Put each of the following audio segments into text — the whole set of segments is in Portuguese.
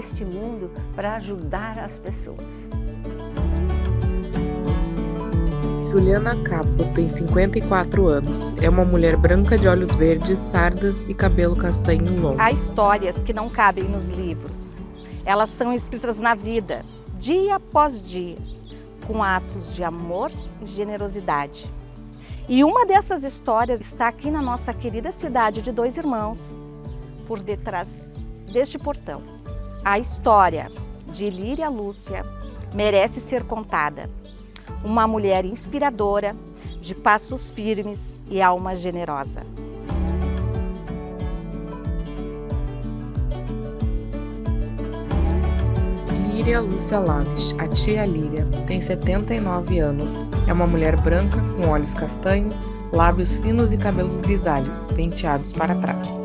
neste mundo para ajudar as pessoas. Juliana Capo tem 54 anos. É uma mulher branca de olhos verdes, sardas e cabelo castanho longo. Há histórias que não cabem nos livros. Elas são escritas na vida, dia após dia, com atos de amor e generosidade. E uma dessas histórias está aqui na nossa querida cidade de Dois Irmãos, por detrás deste portão. A história de Líria Lúcia merece ser contada. Uma mulher inspiradora, de passos firmes e alma generosa. Líria Lúcia Laves, a tia Líria, tem 79 anos. É uma mulher branca com olhos castanhos, lábios finos e cabelos grisalhos, penteados para trás.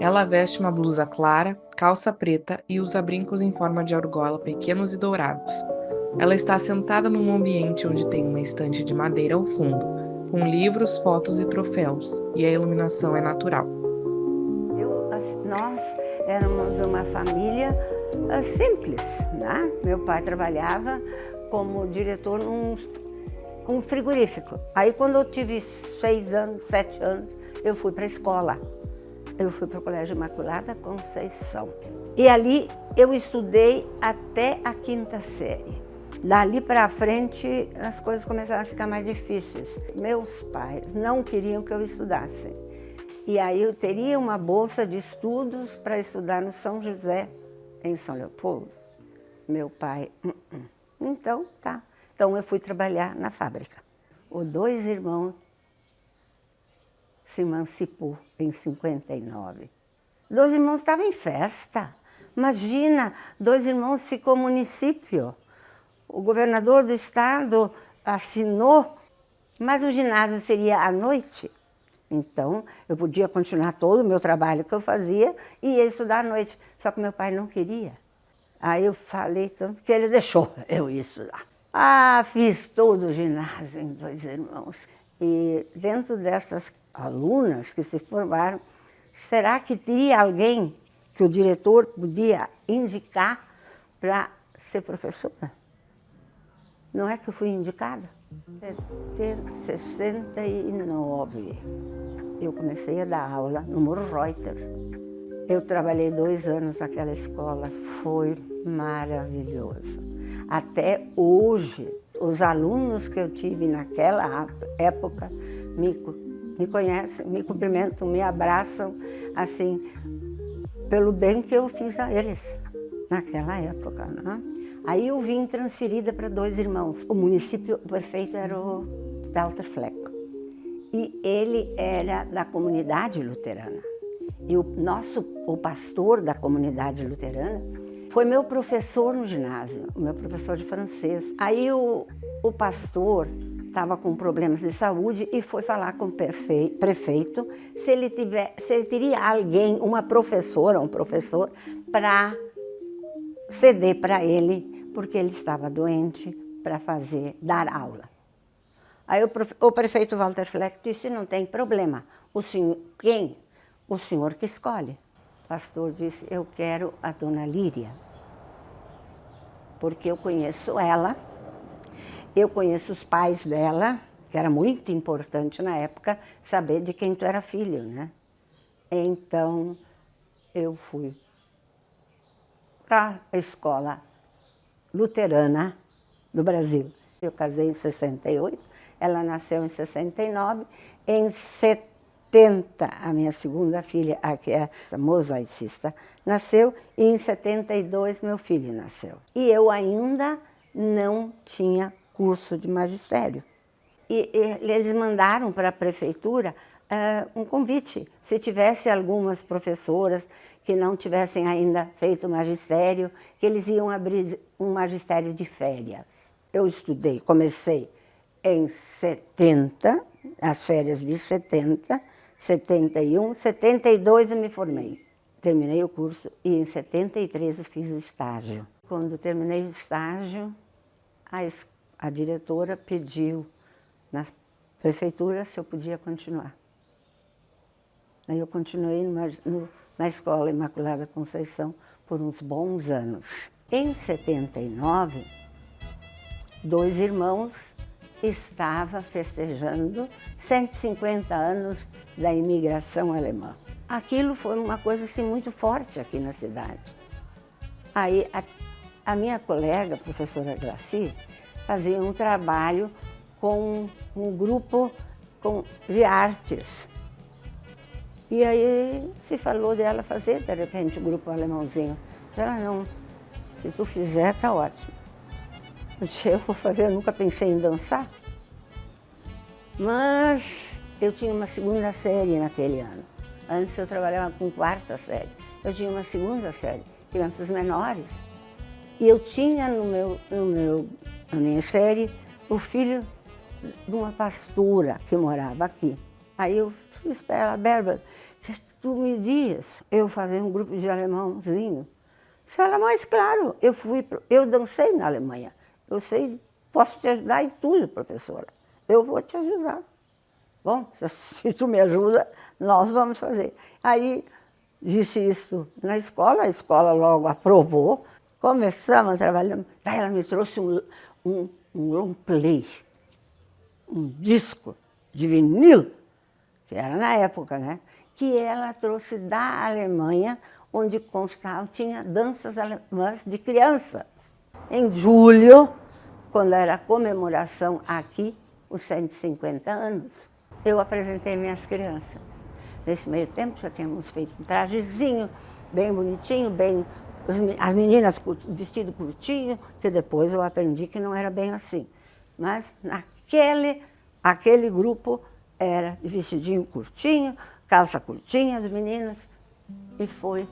Ela veste uma blusa clara, calça preta e usa brincos em forma de argola pequenos e dourados. Ela está sentada num ambiente onde tem uma estante de madeira ao fundo, com livros, fotos e troféus, e a iluminação é natural. Nós éramos uma família simples, né? Meu pai trabalhava como diretor num frigorífico. Aí quando eu tive 6 anos, 7 anos, eu fui para a escola. Eu fui para o Colégio Imaculada Conceição. E ali eu estudei até a 5ª série. Dali para frente, as coisas começaram a ficar mais difíceis. Meus pais não queriam que eu estudasse. E aí eu teria uma bolsa de estudos para estudar no São José, em São Leopoldo. Meu pai, Então, tá. Então eu fui trabalhar na fábrica. Os Dois Irmãos se emancipou em 59. Dois Irmãos estava em festa. Imagina, Dois Irmãos ficou município. O governador do estado assinou, mas o ginásio seria à noite. Então, eu podia continuar todo o meu trabalho que eu fazia e ia estudar à noite. Só que meu pai não queria. Aí eu falei tanto que ele deixou eu ir estudar. Fiz todo o ginásio em Dois Irmãos. E dentro dessas alunas que se formaram, será que teria alguém que o diretor podia indicar para ser professora? Não é que eu fui indicada? Em 69, eu comecei a dar aula no Muro Reuter. Eu trabalhei 2 anos naquela escola, foi maravilhoso. Até hoje, os alunos que eu tive naquela época me conhecem, me cumprimentam, me abraçam, assim, pelo bem que eu fiz a eles naquela época, né? Aí eu vim transferida para Dois Irmãos. O prefeito era o Walter Fleck. E ele era da comunidade luterana. E o pastor da comunidade luterana foi meu professor no ginásio, o meu professor de francês. Aí o pastor estava com problemas de saúde e foi falar com o prefeito se ele teria alguém, uma professora, um professor, para ceder para ele, porque ele estava doente, para dar aula. Aí o prefeito Walter Fleck disse, não tem problema, o senhor que escolhe. O pastor disse, eu quero a dona Líria, porque eu conheço ela, eu conheço os pais dela, que era muito importante na época saber de quem tu era filho, né? Então, eu fui para a escola luterana do Brasil. Eu casei em 68, ela nasceu em 69, em 70, a minha segunda filha, que é a mosaicista, nasceu, e em 72 meu filho nasceu. E eu ainda não tinha curso de magistério. E eles mandaram para a prefeitura um convite, se tivesse algumas professoras que não tivessem ainda feito magistério, que eles iam abrir um magistério de férias. Eu estudei, comecei em 70, as férias de 70, 71, 72 eu me formei. Terminei o curso e em 73 eu fiz o estágio. Quando terminei o estágio, a diretora pediu na prefeitura se eu podia continuar. Aí eu continuei na Escola Imaculada Conceição por uns bons anos. Em 79, 2 irmãos estavam festejando 150 anos da imigração alemã. Aquilo foi uma coisa assim, muito forte aqui na cidade. Aí a minha colega, a professora Glaci, fazia um trabalho com um grupo de artes. E aí se falou dela fazer, de repente, o grupo alemãozinho. Ela, não, se tu fizer, tá ótimo. Eu disse, eu vou fazer, eu nunca pensei em dançar. Mas eu tinha uma 2ª série naquele ano. Antes eu trabalhava com 4ª série. Eu tinha uma 2ª série, crianças menores. E eu tinha na minha série o filho de uma pastora que morava aqui. Aí eu disse para ela, Bárbara, tu me diz, eu fazer um grupo de alemãozinho. Se ela, mas claro, eu dancei na Alemanha. Eu sei, posso te ajudar em tudo, professora. Eu vou te ajudar. Bom, se tu me ajuda, nós vamos fazer. Aí disse isso na escola, a escola logo aprovou. Começamos a trabalhar. Daí ela me trouxe um long play, um disco de vinil, que era na época, né? Que ela trouxe da Alemanha, onde constava, tinha danças alemãs de criança. Em julho, quando era a comemoração aqui, os 150 anos, eu apresentei minhas crianças. Nesse meio tempo já tínhamos feito um trajezinho, bem bonitinho, as meninas vestido curtinho, que depois eu aprendi que não era bem assim. Mas aquele grupo era de vestidinho curtinho, calça curtinha, as meninas, e foi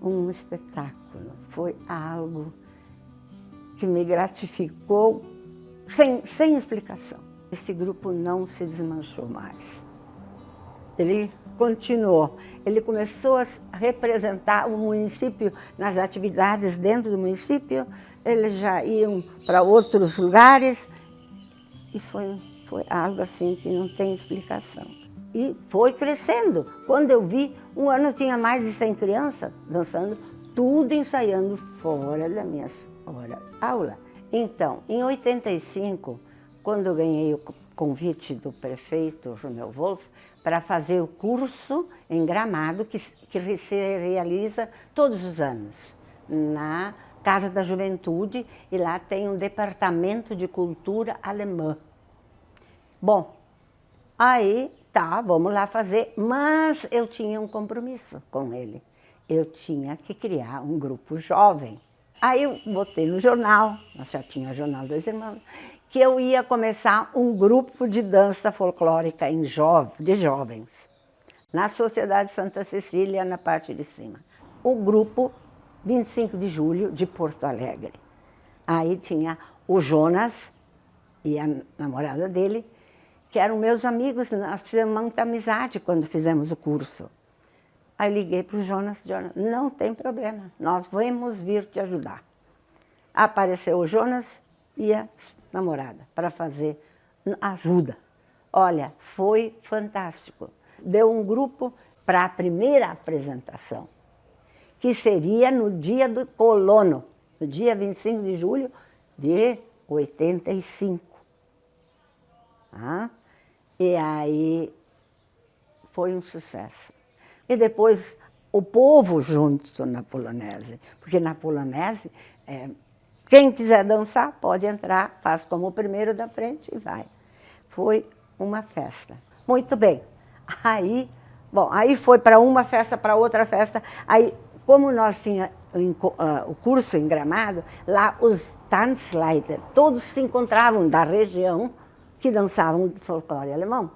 um espetáculo, foi algo que me gratificou sem explicação. Esse grupo não se desmanchou mais. Ele continuou, ele começou a representar o município nas atividades dentro do município, eles já iam para outros lugares e foi algo assim que não tem explicação. E foi crescendo. Quando eu vi, um ano tinha mais de 100 crianças dançando, tudo ensaiando fora da minha aula. Então, em 85, quando eu ganhei o convite do prefeito Romeu Wolff para fazer o curso em Gramado, que se realiza todos os anos, na Casa da Juventude, e lá tem um departamento de cultura alemã. Bom, aí tá, vamos lá fazer, mas eu tinha um compromisso com ele. Eu tinha que criar um grupo jovem. Aí eu botei no jornal, nós já tinha o Jornal dos Irmãos, que eu ia começar um grupo de dança folclórica de jovens, na Sociedade Santa Cecília, na parte de cima. O grupo 25 de Julho de Porto Alegre. Aí tinha o Jonas e a namorada dele, que eram meus amigos, nós fizemos muita amizade quando fizemos o curso. Aí liguei para o Jonas, não tem problema, nós vamos vir te ajudar. Apareceu o Jonas e a namorada para fazer ajuda. Olha, foi fantástico. Deu um grupo para a primeira apresentação, que seria no dia do colono, no dia 25 de julho de 85. E aí foi um sucesso. E depois o povo junto na polonese, porque na polonese, quem quiser dançar pode entrar, faz como o primeiro da frente e vai. Foi uma festa. Muito bem. Aí foi para uma festa, para outra festa. Aí, como nós tínhamos o curso em Gramado, lá os Tanzleiter, todos se encontravam da região que dançavam folclore alemão.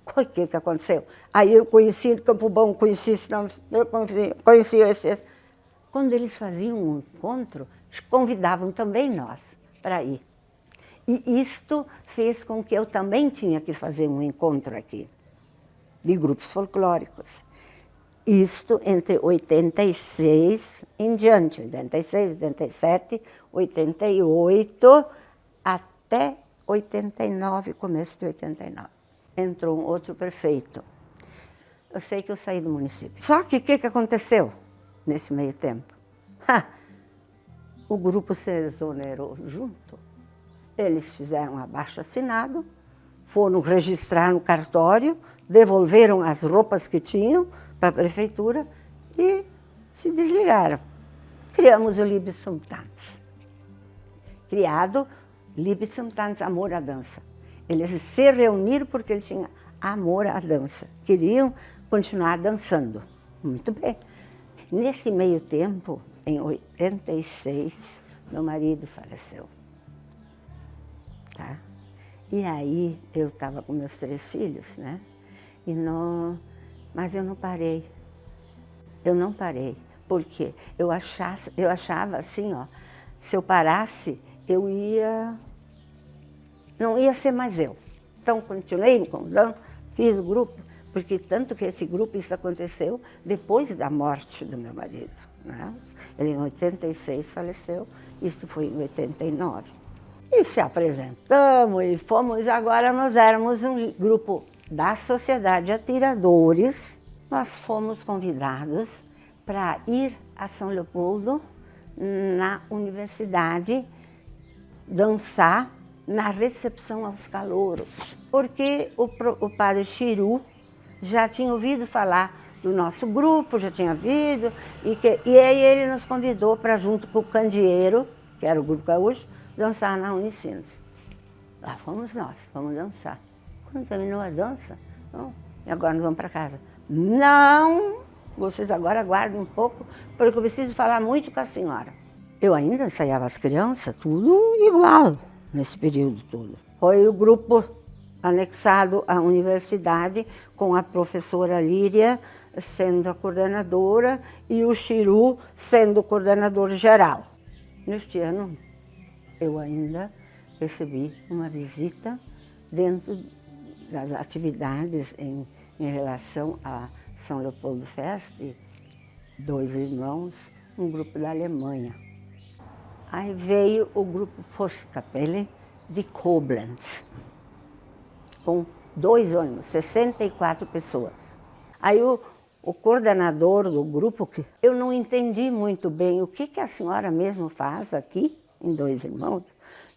O que aconteceu? Aí eu conheci Campo Bom, conheci esse. Quando eles faziam um encontro, convidavam também nós para ir. E isto fez com que eu também tinha que fazer um encontro aqui, de grupos folclóricos. Isto entre 86 em diante, 86, 87, 88, até 89, começo de 89. Entrou um outro prefeito. Eu sei que eu saí do município. Só que o que aconteceu? nesse meio tempo? Ha! O grupo se exonerou junto. Eles fizeram abaixo-assinado, foram registrar no cartório, devolveram as roupas que tinham para a prefeitura e se desligaram. Criamos o Liebsam Tanz. Criado Liebsam Tanz, amor à dança. Eles se reuniram porque eles tinham amor à dança. Queriam continuar dançando. Muito bem. Nesse meio tempo, em 86, meu marido faleceu. Tá? E aí eu estava com meus 3 filhos, né? Mas eu não parei. Eu não parei. Por quê? Eu achava assim, ó, se eu parasse, não ia ser mais eu. Então, continuei me convidando, fiz o grupo, porque tanto que esse grupo, isso aconteceu depois da morte do meu marido, né? Ele em 86 faleceu, isso foi em 89. E se apresentamos e fomos, agora nós éramos um grupo da Sociedade Atiradores. Nós fomos convidados para ir a São Leopoldo, na universidade, dançar na recepção aos calouros. Porque o padre Chiru já tinha ouvido falar do nosso grupo, já tinha ouvido, e aí ele nos convidou para, junto com o Candeeiro, que era o grupo gaúcho, dançar na Unicinos. Lá fomos nós, vamos dançar. Quando terminou a dança, e agora nós vamos para casa. Não, vocês agora aguardem um pouco, porque eu preciso falar muito com a senhora. Eu ainda ensaiava as crianças, tudo igual nesse período todo. Foi o grupo anexado à universidade, com a professora Líria sendo a coordenadora e o Chiru sendo o coordenador geral. Neste ano, eu ainda recebi uma visita dentro das atividades em relação a São Leopoldo Fest, 2 irmãos, um grupo da Alemanha. Aí veio o grupo Postkapelle de Koblenz, com 2 ônibus, 64 pessoas. Aí o coordenador do grupo, que eu não entendi muito bem o que a senhora mesmo faz aqui, em 2 irmãos.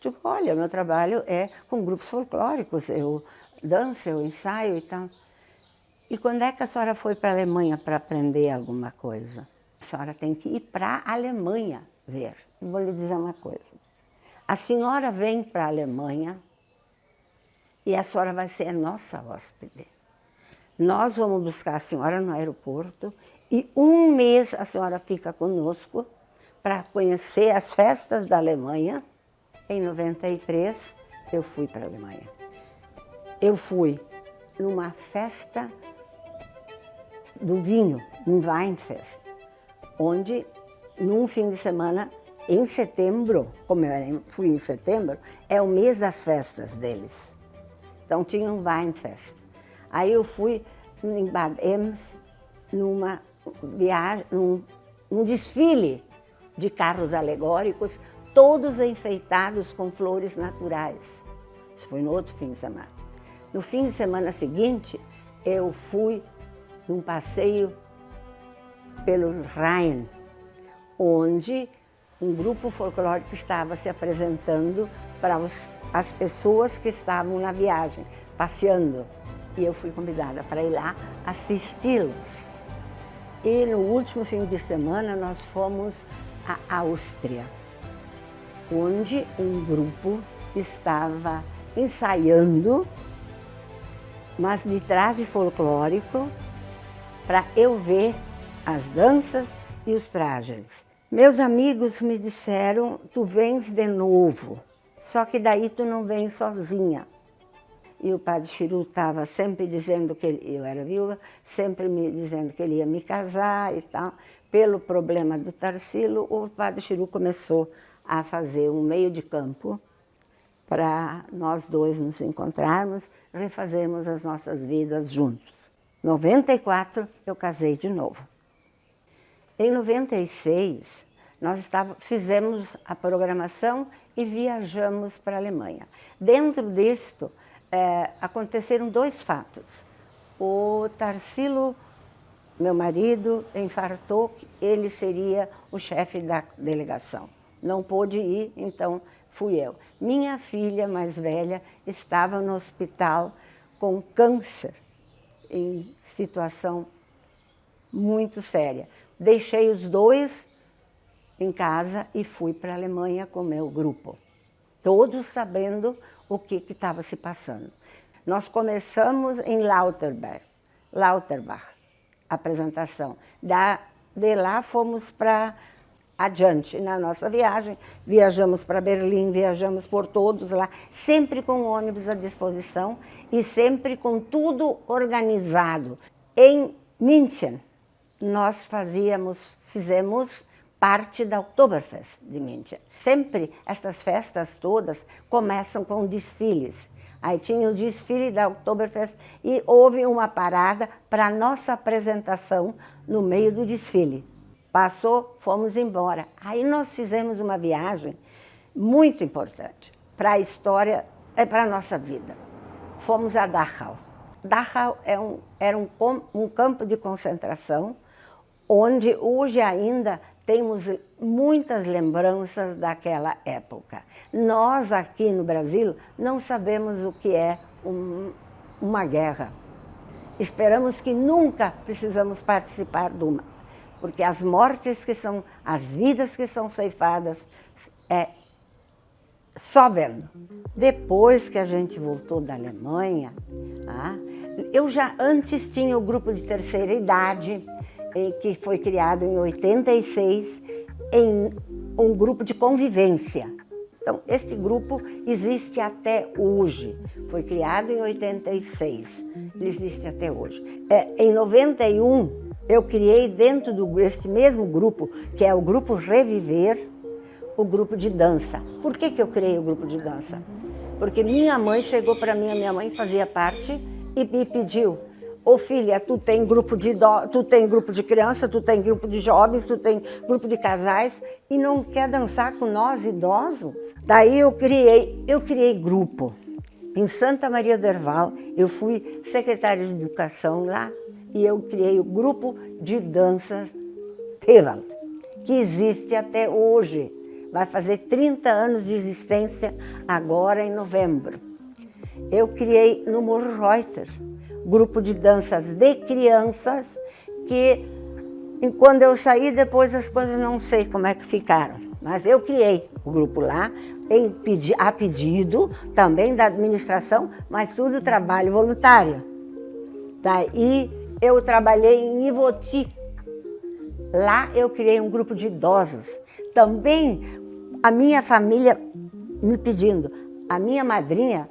Tipo, olha, meu trabalho é com grupos folclóricos, eu danço, eu ensaio e tal. E quando é que a senhora foi para a Alemanha para aprender alguma coisa? A senhora tem que ir para a Alemanha ver. Vou lhe dizer uma coisa. A senhora vem para a Alemanha e a senhora vai ser a nossa hóspede. Nós vamos buscar a senhora no aeroporto e 1 mês a senhora fica conosco para conhecer as festas da Alemanha. Em 93, eu fui para a Alemanha. Eu fui numa festa do vinho, um Weinfest, onde, num fim de semana, em setembro, como eu fui em setembro, é o mês das festas deles. Então tinha um Weinfest. Aí eu fui em Bad Ems, numa viagem, num desfile de carros alegóricos, todos enfeitados com flores naturais. Isso foi no outro fim de semana. No fim de semana seguinte, eu fui num passeio pelo Rhein, onde um grupo folclórico estava se apresentando para as pessoas que estavam na viagem, passeando. E eu fui convidada para ir lá assisti-los. E no último fim de semana nós fomos à Áustria, onde um grupo estava ensaiando, mas de traje folclórico, para eu ver as danças e os trajes. Meus amigos me disseram, tu vens de novo, só que daí tu não vens sozinha. E o padre Chiru estava sempre dizendo que eu era viúva, sempre me dizendo que ele ia me casar e tal. Pelo problema do Tarsilo, o padre Chiru começou a fazer um meio de campo para nós dois nos encontrarmos, refazermos as nossas vidas juntos. Em 94, eu casei de novo. Em 96, nós fizemos a programação e viajamos para a Alemanha. Dentro disto, aconteceram 2 fatos. O Tarsilo meu marido infartou, ele seria o chefe da delegação. Não pôde ir, então fui eu. Minha filha mais velha estava no hospital com câncer, em situação muito séria. Deixei os dois em casa e fui para a Alemanha com o meu grupo, todos sabendo o que estava se passando. Nós começamos em Lauterbach, a apresentação. De lá fomos para adiante na nossa viagem, viajamos para Berlim, viajamos por todos lá, sempre com o ônibus à disposição e sempre com tudo organizado. Em München, nós fizemos parte da Oktoberfest de München. Sempre estas festas todas começam com desfiles. Aí tinha o desfile da Oktoberfest e houve uma parada para a nossa apresentação no meio do desfile. Passou, fomos embora. Aí nós fizemos uma viagem muito importante para a história e para a nossa vida. Fomos a Dachau. Dachau era um campo de concentração onde hoje ainda temos muitas lembranças daquela época. Nós aqui no Brasil não sabemos o que é uma guerra. Esperamos que nunca precisamos participar de uma, porque as mortes as vidas que são ceifadas, é só vendo. Depois que a gente voltou da Alemanha, eu já antes tinha o grupo de terceira idade, que foi criado em 86, em um grupo de convivência. Então, este grupo existe até hoje. Foi criado em 86, ele existe até hoje. Em 91, eu criei dentro deste mesmo grupo, que é o grupo Reviver, o grupo de dança. Por que eu criei o grupo de dança? Porque minha mãe chegou para mim, a minha mãe fazia parte, e me pediu: ô filha, tu tem grupo de criança, tu tem grupo de jovens, tu tem grupo de casais e não quer dançar com nós idosos? Daí eu criei grupo. Em Santa Maria do Herval, eu fui secretária de educação lá e eu criei o grupo de dança Tevald, que existe até hoje. Vai fazer 30 anos de existência agora em novembro. Eu criei no Morro Reuter, grupo de danças de crianças, que quando eu saí depois as coisas não sei como é que ficaram. Mas eu criei o grupo lá, a pedido também da administração, mas tudo trabalho voluntário. Daí eu trabalhei em Ivoti. Lá eu criei um grupo de idosos. Também a minha família me pedindo. A minha madrinha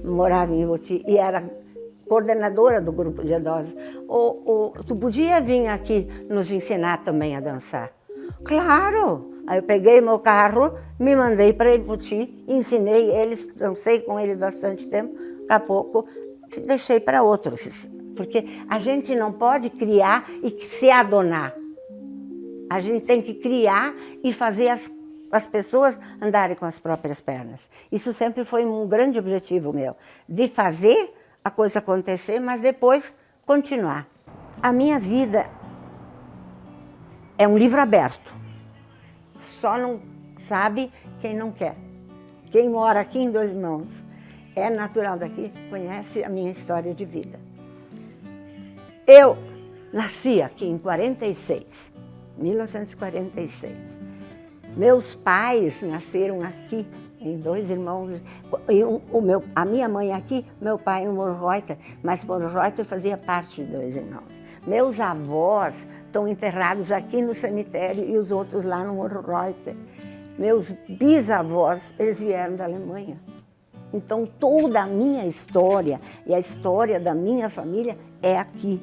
morava em Ivoti e era coordenadora do grupo de idosos. Tu podia vir aqui nos ensinar também a dançar? Claro! Aí eu peguei meu carro, me mandei para Ivoti, ensinei eles, dancei com eles bastante tempo, daqui a pouco deixei para outros. Porque a gente não pode criar e se adonar. A gente tem que criar e fazer as pessoas andarem com as próprias pernas. Isso sempre foi um grande objetivo meu, de fazer a coisa acontecer, mas depois continuar. A minha vida é um livro aberto. Só não sabe quem não quer. Quem mora aqui em Dois Irmãos, é natural daqui, conhece a minha história de vida. Eu nasci aqui em 1946. Meus pais nasceram aqui, em Dois Irmãos. A minha mãe aqui, meu pai no Morro Reuter, mas Morro Reuter fazia parte de Dois Irmãos. Meus avós estão enterrados aqui no cemitério e os outros lá no Morro Reuter. Meus bisavós, eles vieram da Alemanha. Então toda a minha história e a história da minha família é aqui.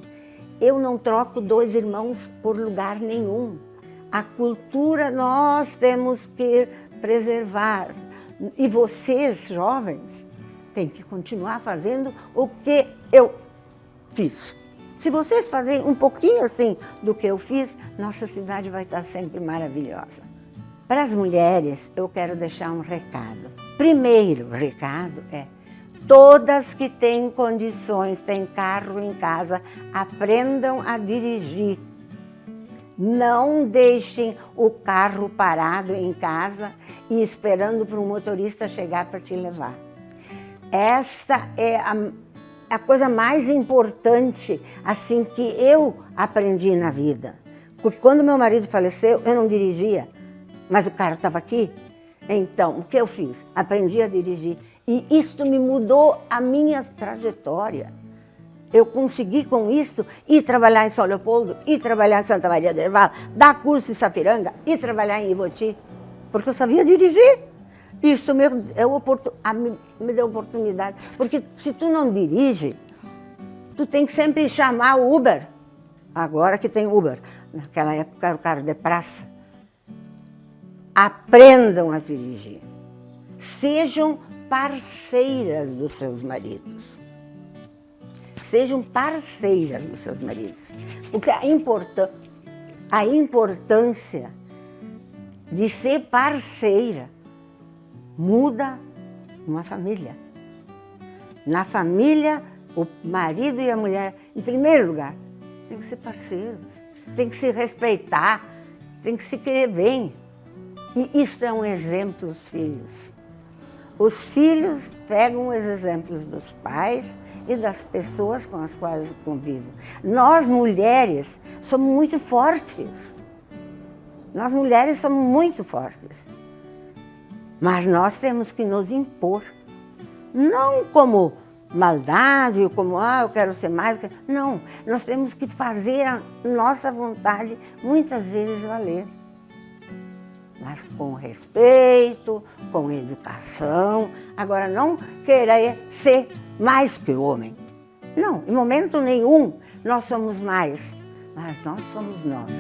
Eu não troco Dois Irmãos por lugar nenhum. A cultura nós temos que preservar. E vocês, jovens, têm que continuar fazendo o que eu fiz. Se vocês fazerem um pouquinho assim do que eu fiz, nossa cidade vai estar sempre maravilhosa. Para as mulheres, eu quero deixar um recado. Primeiro recado é: Todas que têm condições, têm carro em casa, aprendam a dirigir. Não deixem o carro parado em casa e esperando para um motorista chegar para te levar. Esta é a coisa mais importante assim que eu aprendi na vida. Porque quando meu marido faleceu, eu não dirigia, mas o carro estava aqui. Então, o que eu fiz? Aprendi a dirigir. E isto me mudou a minha trajetória. Eu consegui com isso ir trabalhar em São Leopoldo, ir trabalhar em Santa Maria do Herval, dar curso em Sapiranga, ir trabalhar em Ivoti, porque eu sabia dirigir. Isso me deu oportunidade. Porque se tu não dirige, tu tem que sempre chamar o Uber. Agora que tem Uber. Naquela época era o carro de praça. Aprendam a dirigir. Sejam parceiras dos seus maridos. Sejam parceiras dos seus maridos. Porque a importância de ser parceira muda uma família. Na família, o marido e a mulher, em primeiro lugar, tem que ser parceiros, tem que se respeitar, tem que se querer bem. E isso é um exemplo dos filhos. Os filhos pegam os exemplos dos pais e das pessoas com as quais convivem. Nós, mulheres, somos muito fortes. Nós, mulheres, somos muito fortes. Mas nós temos que nos impor. Não como maldade, como, eu quero ser mais. Não, nós temos que fazer a nossa vontade muitas vezes valer. Mas com respeito, com educação. Agora, não querer ser mais que o homem. Não, em momento nenhum nós somos mais, mas nós somos nós.